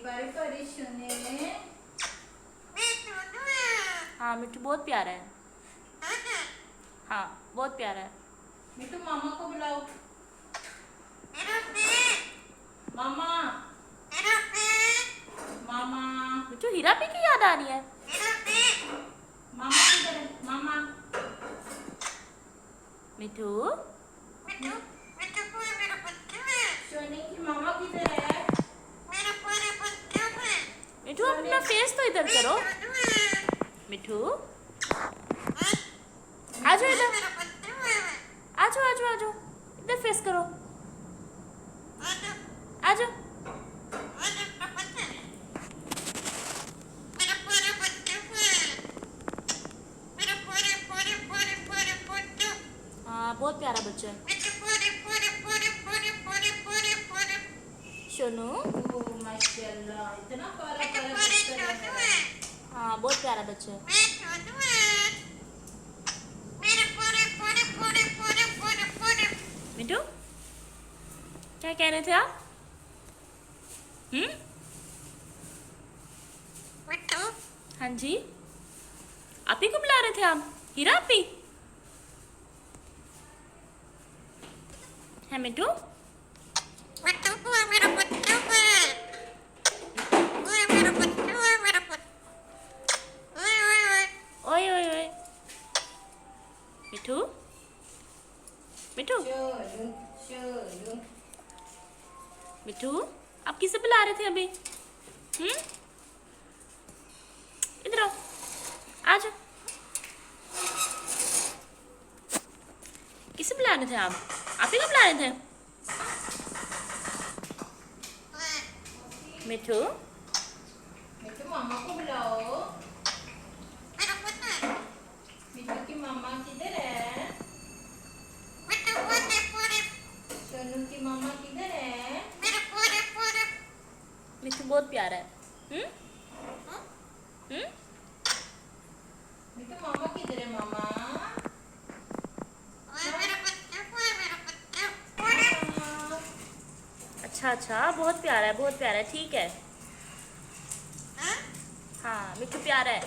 प्यारे प्यारे सुने। हाँ मिट्टू बहुत प्यारा है। हाँ बहुत प्यारा है। मिट्टू मामा को बुलाओ। मामा मामा मिट्टू हीरा पी की याद आ रही है। मामा किधर है? मामा मिट्टू सोने की मामा किधर है? मिट्टू अपना फेस तो इधर करो। मिट्टू आ जाओ इधर, आ जाओ आ जाओ आ जाओ, इधर फेस करो, आ जाओ। हाँ बहुत प्यारा बच्चा है। सोनू ओह माशाल्लाह, इतना प्यारा प्यारा बच्चा है। हाँ बहुत प्यारा बच्चा है। मिट्टू क्या कह रहे थे आप? हाँ जी, आप ही को बुला रहे थे आप? हीरा आप ही है मिट्टू? ओए ओए ओए मिट्टू मिट्टू चलो चलो मिट्टू आप किसे बुला रहे थे अभी? इधर आओ, आ जाओ। किसे बुला रहे थे आप ही को बुला रहे थे? मिट्टू मिट्टू मामा को बुलाओ। मिट्टू की मामा किधर है? सोनू की मामा किधर है? मिट्टू बहुत प्यारा है। मिट्टू मामा किधर है? मामा अच्छा अच्छा, बहुत प्यारा है, बहुत प्यारा है, ठीक है। हाँ मिट्टू प्यारा है।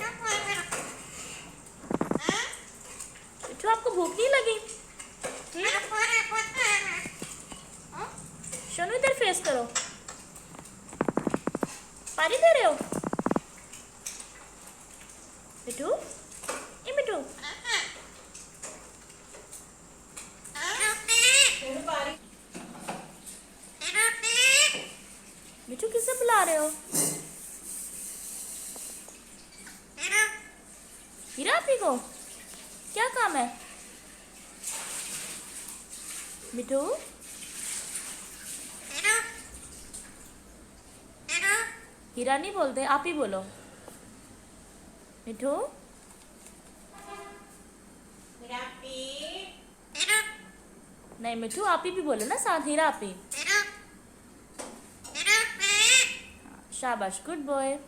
मिट्टू आपको भूख नहीं लगी? सोनू इधर फेस करो, पानी दे रहे हो? मिट्टू ए मिट्टू सोनू पारी मिट्टू किसे बुला रहे हो? हीरा आप ही को क्या काम है? मिट्टू हीरा नहीं बोलते, आप ही बोलो। मिट्टू नहीं मिट्टू आप ही भी बोलो ना साथ, हीरा आप ही। शाबाश, गुड बॉय।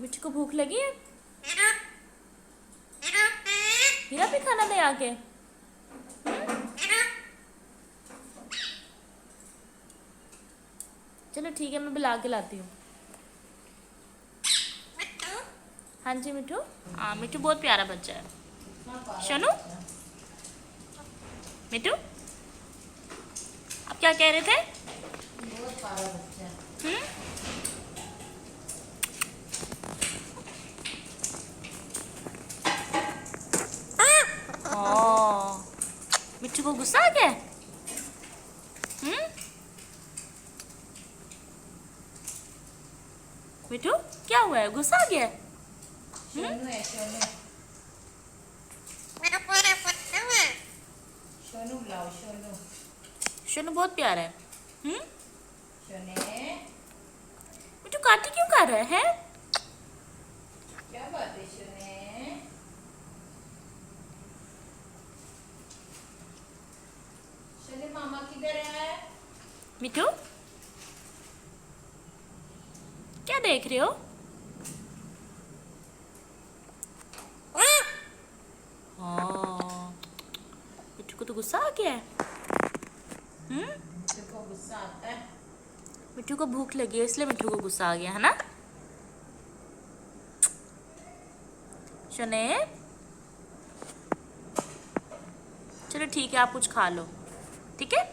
मिट्टू को भूख लगी है? हीरा भी खाना दे आके। चलो ठीक है, मैं बुला के लाती हूँ। हाँ जी मिट्टू, हाँ मिट्टू बहुत प्यारा बच्चा है। शनू मिट्टू आप क्या कह रहे थे? बहुत प्यारा बच्चा है। मिट्टू को गुस्सा आ गया? मिट्टू क्या हुआ है, गुस्सा आ गया? सोनू है सोनू। सोनू बुलाओ सोनू। शनू बहुत प्यारा है। सोने मिट्टू काटी क्यों कर रहा है? क्या बात है सोने? सोने मामा किधर है? मिट्टू क्या देख रहे हो? हाँ मिट्टू को तो गुस्सा आ गया है। देखो गुस्सा आता है। मिट्टू को भूख लगी है इसलिए मिट्टू को गुस्सा आ गया है ना। शने चलो ठीक है, आप कुछ खा लो, ठीक है।